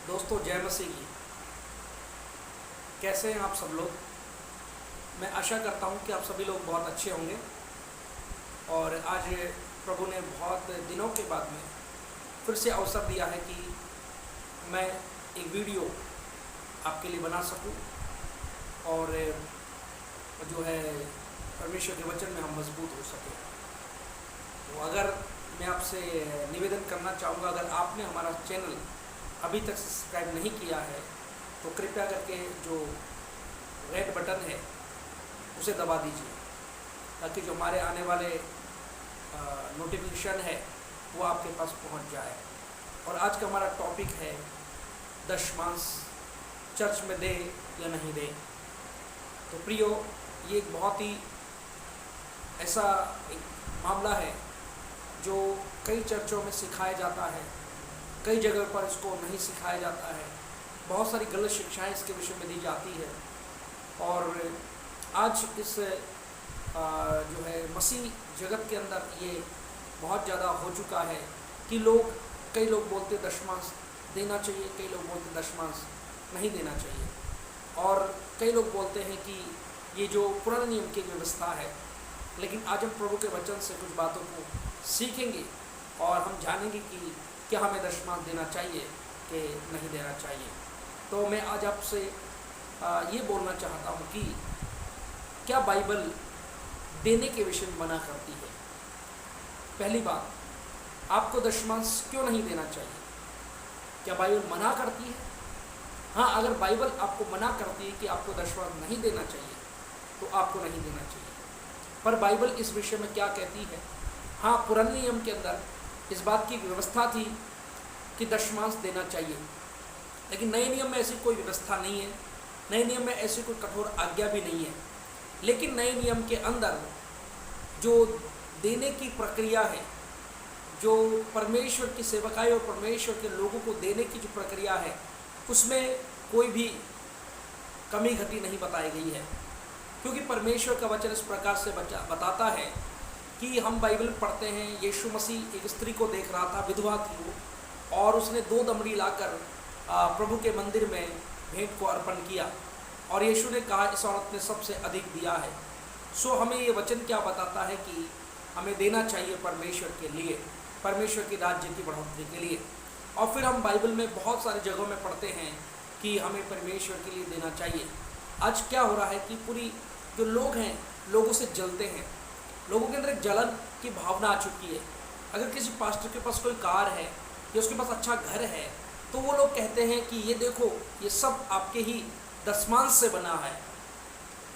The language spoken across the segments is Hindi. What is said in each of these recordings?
दोस्तों जय मसीह की। कैसे हैं आप सब लोग। मैं आशा करता हूं कि आप सभी लोग बहुत अच्छे होंगे। और आज प्रभु ने बहुत दिनों के बाद में फिर से अवसर दिया है कि मैं एक वीडियो आपके लिए बना सकूं और जो है परमेश्वर के वचन में हम मजबूत हो सकें। तो अगर मैं आपसे निवेदन करना चाहूँगा, अगर आपने हमारा चैनल अभी तक सब्सक्राइब नहीं किया है तो कृपया करके जो रेड बटन है उसे दबा दीजिए, ताकि जो हमारे आने वाले नोटिफिकेशन है वो आपके पास पहुंच जाए। और आज का हमारा टॉपिक है दशमांश चर्च में दे या नहीं दे। तो प्रियो, ये एक बहुत ही ऐसा एक मामला है जो कई चर्चों में सिखाया जाता है, कई जगह पर इसको नहीं सिखाया जाता है। बहुत सारी गलत शिक्षाएं इसके विषय में दी जाती है। और आज इस जो है मसीह जगत के अंदर ये बहुत ज़्यादा हो चुका है कि कई लोग बोलते दशमांश देना चाहिए, कई लोग बोलते दशमांश नहीं देना चाहिए। और कई लोग बोलते हैं कि ये जो पुराने नियम की व्यवस्था है। लेकिन आज हम प्रभु के वचन से कुछ बातों को सीखेंगे और हम जानेंगे कि क्या हमें दशमांश देना चाहिए कि नहीं देना चाहिए। तो मैं आज आपसे ये बोलना चाहता हूँ कि क्या बाइबल देने के विषय में मना करती है। पहली बात, आपको दशमांश क्यों नहीं देना चाहिए? क्या बाइबल मना करती है? हाँ, अगर बाइबल आपको मना करती है कि आपको दशमांश नहीं देना चाहिए तो आपको नहीं देना चाहिए। पर बाइबल इस विषय में क्या कहती है? हाँ, पुराने नियम के अंदर इस बात की व्यवस्था थी कि दशमांश देना चाहिए, लेकिन नए नियम में ऐसी कोई व्यवस्था नहीं है। नए नियम में ऐसी कोई कठोर आज्ञा भी नहीं है। लेकिन नए नियम के अंदर जो देने की प्रक्रिया है, जो परमेश्वर की सेवकाई और परमेश्वर के लोगों को देने की जो प्रक्रिया है, उसमें कोई भी कमी घटी नहीं बताई गई है। क्योंकि परमेश्वर का वचन इस प्रकार से बताता है कि हम बाइबल पढ़ते हैं, यीशु मसीह एक स्त्री को देख रहा था, विधवा थी वो, और उसने 2 दमड़ी लाकर प्रभु के मंदिर में भेंट को अर्पण किया। और यीशु ने कहा इस औरत ने सबसे अधिक दिया है। सो हमें ये वचन क्या बताता है कि हमें देना चाहिए परमेश्वर के लिए, परमेश्वर के राज्य की बढ़ोतरी के लिए। और फिर हम बाइबल में बहुत सारी जगहों में पढ़ते हैं कि हमें परमेश्वर के लिए देना चाहिए। आज क्या हो रहा है कि पूरी जो लोग हैं, लोगों से जलते हैं, लोगों के अंदर एक जलन की भावना आ चुकी है। अगर किसी पास्टर के पास कोई कार है या उसके पास अच्छा घर है तो वो लोग कहते हैं कि ये देखो, ये सब आपके ही दशमांश से बना है।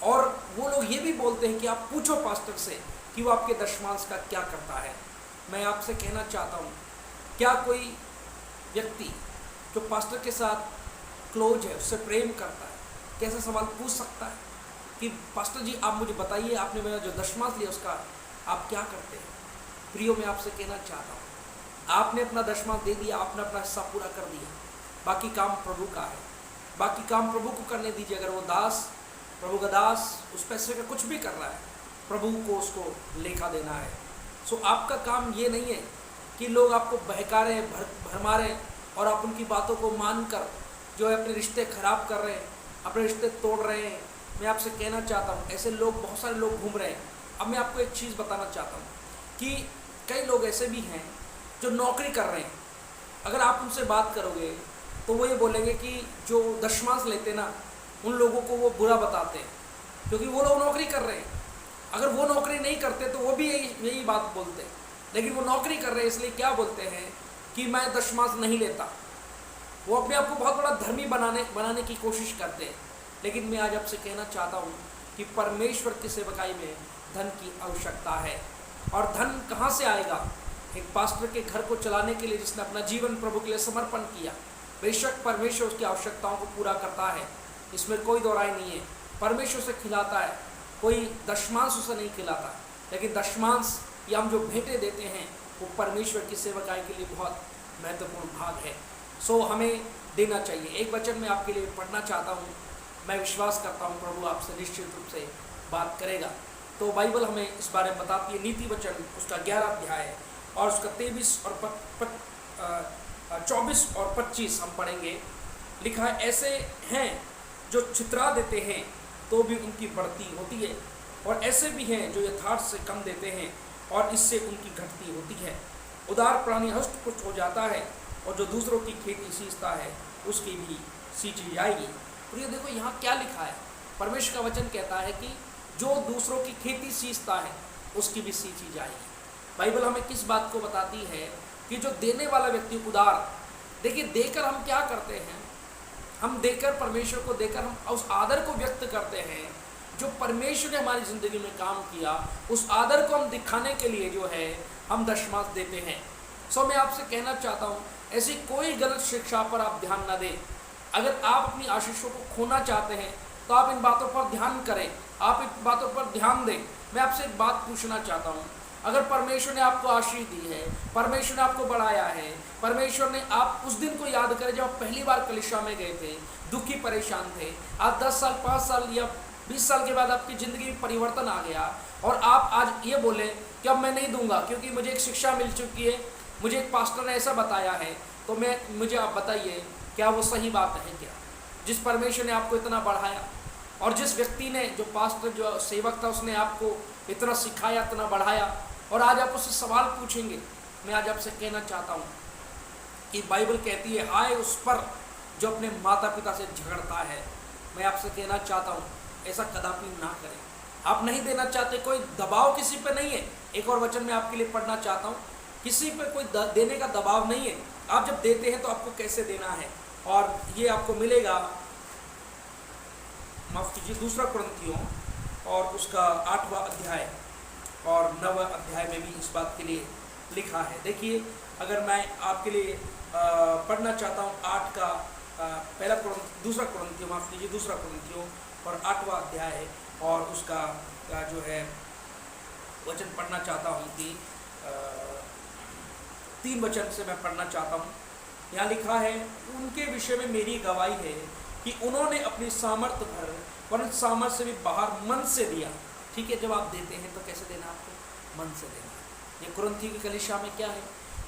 और वो लोग ये भी बोलते हैं कि आप पूछो पास्टर से कि वो आपके दशमांश का क्या करता है। मैं आपसे कहना चाहता हूँ, क्या कोई व्यक्ति जो पास्टर के साथ क्लोज है, उससे प्रेम करता है, कैसे सवाल पूछ सकता है कि पास्टर जी आप मुझे बताइए, आपने मेरा जो दशमांश लिया उसका आप क्या करते हैं? प्रियो, मैं आपसे कहना चाहता हूँ, आपने अपना दशमांश दे दिया, आपने अपना हिस्सा पूरा कर दिया, बाकी काम प्रभु का है। बाकी काम प्रभु को करने दीजिए। अगर वो दास, प्रभु का दास, उस पैसे का कुछ भी कर रहा है, प्रभु को उसको लेखा देना है। सो आपका काम ये नहीं है कि लोग आपको बहका रहे हैं, भरमा रहे हैं और आप उनकी बातों को मानकर जो है अपने रिश्ते खराब कर रहे हैं, अपने रिश्ते तोड़ रहे हैं। मैं आपसे कहना चाहता हूँ, ऐसे लोग, बहुत सारे लोग घूम रहे हैं। अब मैं आपको एक चीज़ बताना चाहता हूँ कि कई लोग ऐसे भी हैं जो नौकरी कर रहे हैं। अगर आप उनसे बात करोगे तो वो ये बोलेंगे कि जो दशमांश लेते ना, उन लोगों को वो बुरा बताते हैं, क्योंकि वो लोग नौकरी कर रहे हैं। अगर वो नौकरी नहीं करते तो वो भी यही बात बोलते हैं। लेकिन वो नौकरी कर रहे हैं, इसलिए क्या बोलते हैं कि मैं दशमांश नहीं लेता। वो अपने आप को बहुत बड़ा धर्मी बनाने की कोशिश करते हैं। लेकिन मैं आज आपसे कहना चाहता हूँ कि परमेश्वर की सेवकाई में धन की आवश्यकता है। और धन कहाँ से आएगा? एक पास्टर के घर को चलाने के लिए जिसने अपना जीवन प्रभु के लिए समर्पण किया, बेशक परमेश्वर उसकी आवश्यकताओं को पूरा करता है, इसमें कोई दो राय नहीं है। परमेश्वर से खिलाता है, कोई दशमांश उसे नहीं खिलाता। लेकिन दशमांश या हम जो भेंटें देते हैं वो परमेश्वर की सेवकाई के लिए बहुत महत्वपूर्ण भाग है। सो हमें देना चाहिए। एक वचन मैं आपके लिए पढ़ना चाहता हूँ। मैं विश्वास करता हूँ प्रभु आपसे निश्चित रूप से बात करेगा। तो बाइबल हमें इस बारे में बताती है। नीति वचन उसका 11 अध्याय है और उसका 23 और 24 और 25 हम पढ़ेंगे। लिखा है ऐसे हैं जो छितरा देते हैं तो भी उनकी बढ़ती होती है, और ऐसे भी हैं जो यथार्थ से कम देते हैं और इससे उनकी घटती होती है। उदार प्राणी हष्ट पुष्ट हो जाता है और जो दूसरों की खेती सींचता है उसकी भी सींची जाएगी। और ये देखो यहाँ क्या लिखा है, परमेश्वर का वचन कहता है कि जो दूसरों की खेती सींचता है उसकी भी सींची जाएगी। बाइबल हमें किस बात को बताती है कि जो देने वाला व्यक्ति उदार, देखिए देकर हम क्या करते हैं, हम देकर परमेश्वर को देकर हम उस आदर को व्यक्त करते हैं जो परमेश्वर ने हमारी ज़िंदगी में काम किया, उस आदर को हम दिखाने के लिए जो है हम दशमांश देते हैं। सो मैं आपसे कहना चाहता हूँ ऐसी कोई गलत शिक्षा पर आप ध्यान न दें। अगर आप अपनी आशीषों को खोना चाहते हैं तो आप इन बातों पर ध्यान करें, आप इन बातों पर ध्यान दें। मैं आपसे एक बात पूछना चाहता हूँ, अगर परमेश्वर ने आपको आशीष दी है, परमेश्वर ने आपको बढ़ाया है, परमेश्वर ने, आप उस दिन को याद करें जब आप पहली बार कलीसिया में गए थे, दुखी परेशान थे, आप 10 साल 5 साल या 20 साल के बाद आपकी ज़िंदगी में परिवर्तन आ गया और आप आज ये बोले कि अब मैं नहीं दूंगा क्योंकि मुझे एक शिक्षा मिल चुकी है, मुझे एक पास्टर ने ऐसा बताया है, तो मुझे आप बताइए क्या वो सही बात है क्या? जिस परमेश्वर ने आपको इतना बढ़ाया और जिस व्यक्ति ने, जो पास्टर, जो सेवक था, उसने आपको इतना सिखाया, इतना बढ़ाया, और आज आप उससे सवाल पूछेंगे। मैं आज आपसे कहना चाहता हूँ कि बाइबल कहती है हाय उस पर जो अपने माता पिता से झगड़ता है। मैं आपसे कहना चाहता हूँ ऐसा कदापि ना करें। आप नहीं देना चाहते, कोई दबाव किसी पे नहीं है। एक और वचन मैं आपके लिए पढ़ना चाहता हूँ, किसी पे कोई देने का दबाव नहीं है। आप जब देते हैं तो आपको कैसे देना है, और ये आपको मिलेगा, माफ कीजिए, 2 कुरिन्थियों और उसका 8वां अध्याय और 9वां अध्याय में भी इस बात के लिए लिखा है। देखिए, अगर मैं आपके लिए पढ़ना चाहता हूँ 8 का 2 कुरिन्थियों, माफ कीजिए, 2 कुरिन्थियों और 8वां अध्याय है, और उसका जो है वचन पढ़ना चाहता हूँ कि 3 वचन से मैं पढ़ना चाहता हूँ। यहाँ लिखा है, उनके विषय में मेरी गवाही है कि उन्होंने अपनी सामर्थ्य भर परंतु सामर्थ्य से भी बाहर मन से दिया। ठीक है, जब आप देते हैं तो कैसे देना? आपको मन से देना। ये कुरिन्थी की कलीसिया में क्या है,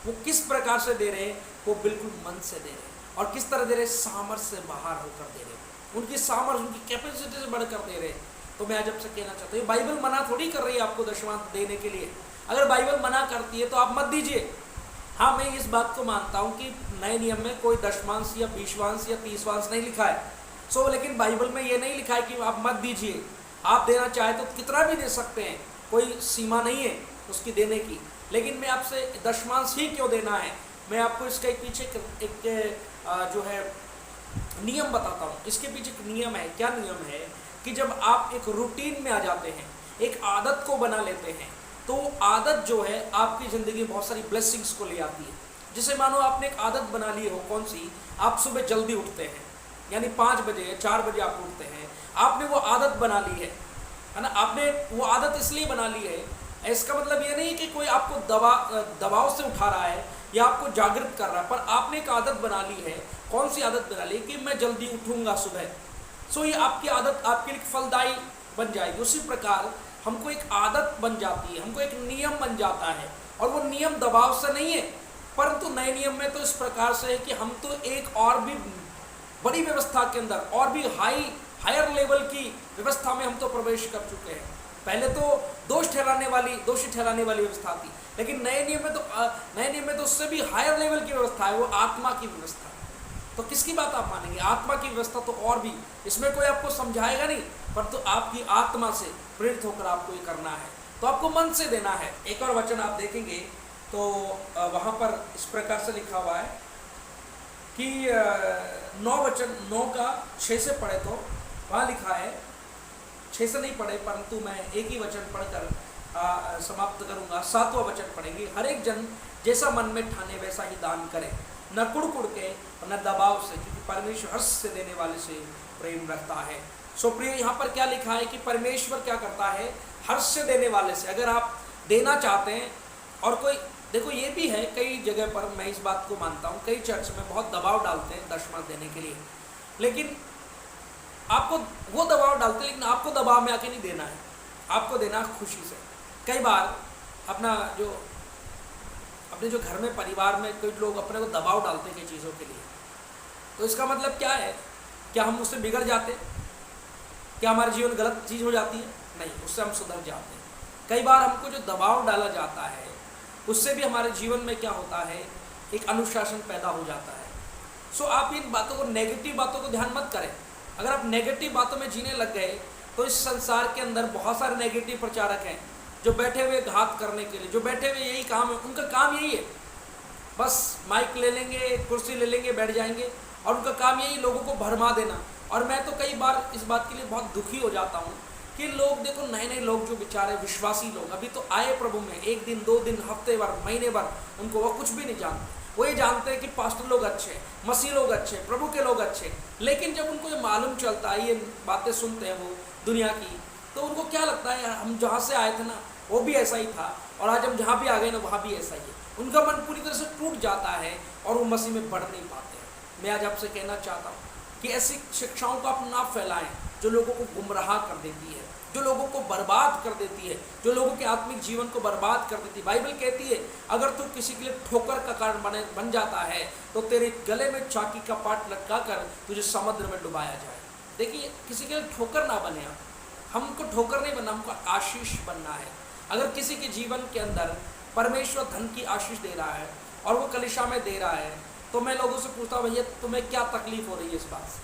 वो किस प्रकार से दे रहे हैं? वो बिल्कुल मन से दे रहे हैं। और किस तरह दे रहे हैं? सामर्थ्य से बाहर होकर दे रहे हैं, उनकी सामर्थ्य, उनकी कैपेसिटी से बढ़कर दे रहे हैं। तो मैं आज आपसे कहना चाहता हूँ, बाइबल मना थोड़ी कर रही है आपको दशमांश देने के लिए। अगर बाइबल मना करती है तो आप मत दीजिए। हाँ, मैं इस बात को मानता हूँ कि नए नियम में कोई दशमांश या 20वांश या 30वांश नहीं लिखा है। लेकिन बाइबल में ये नहीं लिखा है कि आप मत दीजिए। आप देना चाहे तो कितना भी दे सकते हैं, कोई सीमा नहीं है उसकी देने की। लेकिन मैं आपसे दशमांश ही क्यों देना है, मैं आपको इसका एक पीछे एक जो है नियम बताता हूँ। इसके पीछे एक नियम है। क्या नियम है कि जब आप एक रूटीन में आ जाते हैं, एक आदत को बना लेते हैं, तो आदत जो है आपकी ज़िंदगी में बहुत सारी ब्लेसिंग्स को ले आती है। जैसे मानो आपने एक आदत बना ली हो, कौन सी? आप सुबह जल्दी उठते हैं, यानी 5 बजे या 4 बजे आप उठते हैं। आपने वो आदत बना ली है ना? आपने वो आदत इसलिए बना ली है, इसका मतलब ये नहीं कि कोई आपको दबाव से उठा रहा है या आपको जागृत कर रहा है, पर आपने एक आदत बना ली है। कौन सी आदत बना ली? कि मैं जल्दी उठूंगा सुबह। ये आपकी आदत आपके लिए फलदायी बन जाएगी। उसी प्रकार हमको एक आदत बन जाती है, हमको एक नियम बन जाता है, और वो नियम दबाव से नहीं है, परंतु नए नियम में तो इस प्रकार से है कि हम तो एक और भी बड़ी व्यवस्था के अंदर, और भी हायर लेवल की व्यवस्था में हम तो प्रवेश कर चुके हैं। पहले तो दोषी ठहराने वाली व्यवस्था थी, लेकिन नए नियम में तो उससे भी हायर लेवल की व्यवस्था है, वो आत्मा की व्यवस्था। तो किसकी बात आप मानेंगे? आत्मा की व्यवस्था तो और भी, इसमें कोई आपको समझाएगा नहीं, परंतु आपकी आत्मा से प्रेरित होकर आपको ये करना है, तो आपको मन से देना है। एक और वचन आप देखेंगे तो वहाँ पर इस प्रकार से लिखा हुआ है कि 9 का 6 से पढ़े तो वहाँ लिखा है, 6 से नहीं पढ़े परंतु मैं एक ही वचन पढ़कर समाप्त करूँगा। 7वां वचन पढ़ेंगे, हर एक जन जैसा मन में ठाने वैसा ही दान करे, न कुड़ के और न दबाव से, क्योंकि परमेश्वर हर्ष से देने वाले से प्रेम रखता है। प्रिय, यहाँ पर क्या लिखा है कि परमेश्वर क्या करता है? हर्ष से देने वाले से। अगर आप देना चाहते हैं, और कोई देखो ये भी है, कई जगह पर मैं इस बात को मानता हूँ, कई चर्च में बहुत दबाव डालते हैं दशमांश देने के लिए, लेकिन आपको वो दबाव डालते हैं, लेकिन आपको दबाव में आके नहीं देना है, आपको देना खुशी से। कई बार अपने जो घर में परिवार में कोई लोग अपने को दबाव डालते हैं कई चीज़ों के लिए, तो इसका मतलब क्या है? क्या हम उससे बिगड़ जाते? क्या हमारे जीवन गलत चीज़ हो जाती है? नहीं, उससे हम सुधर जाते हैं। कई बार हमको जो दबाव डाला जाता है उससे भी हमारे जीवन में क्या होता है, एक अनुशासन पैदा हो जाता है। सो आप इन बातों को, नेगेटिव बातों को ध्यान मत करें। अगर आप नेगेटिव बातों में जीने लग गए तो इस संसार के अंदर बहुत सारे नेगेटिव प्रचारक हैं जो बैठे हुए घात करने के लिए, जो बैठे हुए यही काम है, उनका काम यही है, बस माइक ले लेंगे, कुर्सी ले लेंगे, बैठ जाएंगे और उनका काम यही लोगों को भरमा देना। और मैं तो कई बार इस बात के लिए बहुत दुखी हो जाता हूँ कि लोग देखो, नए नए लोग जो बेचारे विश्वासी लोग अभी तो आए प्रभु में, 1 दिन 2 दिन, हफ्ते भर, महीने भर, उनको वो कुछ भी नहीं जानते। वो ये जानते हैं कि पास्टर लोग अच्छे, मसीह लोग अच्छे, प्रभु के लोग अच्छे, लेकिन जब उनको ये मालूम चलता है, ये बातें सुनते हैं वो दुनिया की, तो उनको क्या लगता है, हम जहाँ से आए थे ना वो भी ऐसा ही था और आज हम जहाँ भी आ गए ना वहाँ भी ऐसा ही है। उनका मन पूरी तरह से टूट जाता है और वो मसीह में बढ़ नहीं पाते हैं। मैं आज आपसे कहना चाहता हूँ कि ऐसी शिक्षाओं को आप ना फैलाएं जो लोगों को गुमराह कर देती है, जो लोगों को बर्बाद कर देती है, जो लोगों के आत्मिक जीवन को बर्बाद कर देती है। बाइबल कहती है अगर तू किसी के लिए ठोकर का कारण बन जाता है तो तेरे गले में चाकी का पाट लटका कर तुझे समुद्र में डुबाया जाए। देखिए, किसी के लिए ठोकर ना बने आप, हमको ठोकर नहीं बनना, हमको आशीष बनना है। अगर किसी के जीवन के अंदर परमेश्वर धन की आशीष दे रहा है और वो कलीसिया में दे रहा है, तो मैं लोगों से पूछता हूँ, भैया तुम्हें क्या तकलीफ हो रही है इस बात से,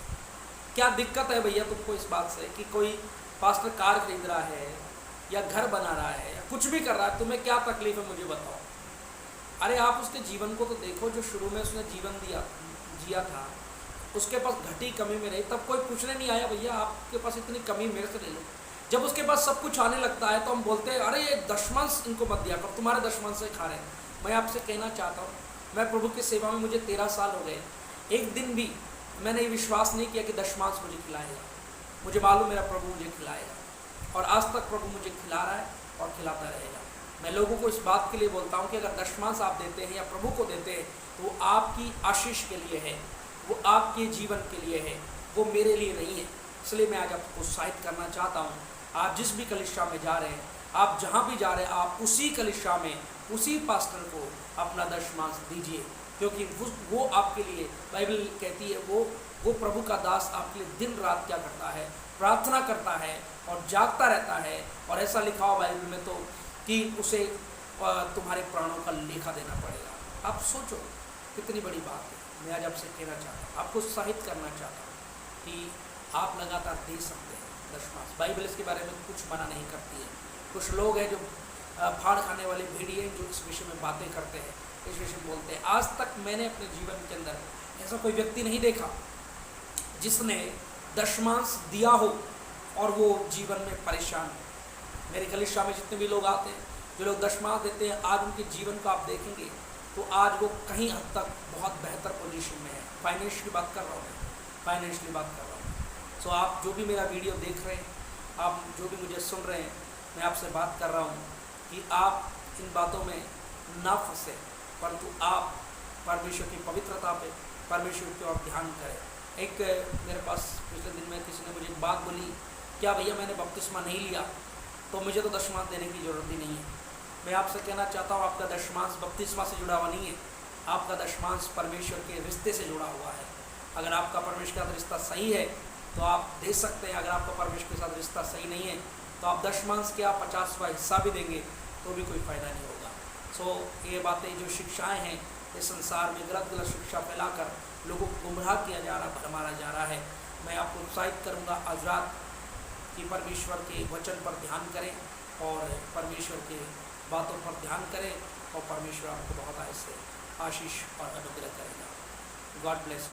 क्या दिक्कत है भैया तुमको इस बात से कि कोई पास्टर कार खरीद रहा है या घर बना रहा है या कुछ भी कर रहा है, तुम्हें क्या तकलीफ है मुझे बताओ। अरे आप उसके जीवन को तो देखो, जो शुरू में उसने जीवन जिया था, उसके पास घटी कमी में रही, तब कोई पूछने नहीं आया भैया आपके पास इतनी कमी मेरे से ले लो। जब उसके पास सब कुछ आने लगता है तो हम बोलते हैं अरे ये दशमांश इनको मत दिया कर, तुम्हारे दशमांश से खा रहे हैं। मैं आपसे कहना चाहता हूँ, मैं प्रभु की सेवा में मुझे 13 साल हो गए, एक दिन भी मैंने ये विश्वास नहीं किया कि दशमांश मुझे खिलाएगा। मुझे मालूम मेरा प्रभु मुझे खिलाएगा और आज तक प्रभु मुझे खिला रहा है और खिलाता रहेगा। मैं लोगों को इस बात के लिए बोलता हूँ कि अगर दशमांश आप देते हैं या प्रभु को देते हैं तो वो आपकी आशीष के लिए है, वो आपके जीवन के लिए है, वो मेरे लिए नहीं है। इसलिए मैं आज आपको उत्साहित करना चाहता हूँ, आप जिस भी कलीसिया में जा रहे हैं, आप जहाँ भी जा रहे हैं, आप उसी कलीसिया में उसी पास्टर को अपना दशमांश दीजिए, क्योंकि वो आपके लिए, बाइबल कहती है वो प्रभु का दास आपके लिए दिन रात क्या करता है, प्रार्थना करता है और जागता रहता है। और ऐसा लिखा हुआ बाइबल में तो कि उसे तुम्हारे प्राणों का लेखा देना पड़ेगा। आप सोचो कितनी बड़ी बात है। मैं आज आपसे कहना चाहता हूँ, आपको उत्साहित करना चाहता हूँ कि आप लगातार दे सकते हैं दशमांश। बाइबल इसके बारे में कुछ मना नहीं करती है। कुछ लोग हैं जो फाड़ खाने वाले भेड़िए जो इस विषय में बातें करते हैं, इस विषय में बोलते हैं। आज तक मैंने अपने जीवन के अंदर ऐसा कोई व्यक्ति नहीं देखा जिसने दशमांश दिया हो और वो जीवन में परेशान हो। मेरे कलीसिया में जितने भी लोग आते हैं, जो लोग दशमांश देते हैं, आज उनके जीवन को आप देखेंगे तो आज वो कहीं हद तक बहुत बेहतर पोजीशन में है। फाइनेंशियली बात कर रहा हूँ मैं, फाइनेंशियली बात कर रहा हूँ। सो आप जो भी मेरा वीडियो देख रहे हैं, आप जो भी मुझे सुन रहे हैं, मैं आपसे बात कर रहा हूँ कि आप इन बातों में ना फंसे, परंतु आप परमेश्वर की पवित्रता पे, परमेश्वर की ओर ध्यान करें। एक मेरे पास पिछले दिन में किसी ने मुझे एक बात बोली, क्या भैया मैंने बपतिस्मा नहीं लिया तो मुझे तो दशमांश देने की ज़रूरत ही नहीं है। मैं आपसे कहना चाहता हूँ, आपका दशमांश बपतिस्मा से जुड़ा हुआ नहीं है, आपका दशमांश परमेश्वर के रिश्ते से जुड़ा हुआ है। अगर आपका परमेश्वर के साथ रिश्ता सही है तो आप दे सकते हैं, अगर आपका परमेश्वर के साथ रिश्ता सही नहीं है तो आप दशमांश के आप 50वां हिस्सा भी देंगे तो भी कोई फ़ायदा नहीं होगा। सो ये बातें जो शिक्षाएँ हैं, इस संसार में गलत शिक्षा फैलाकर लोगों को गुमराह किया जा रहा, भरमाया जा रहा है। मैं आपको उत्साहित करूँगा आज रात कि परमेश्वर के वचन पर ध्यान करें और परमेश्वर के बातों पर ध्यान करें और परमेश्वर आपको बहुत ऐसे आशीष और अनुग्रह करेगा। God bless.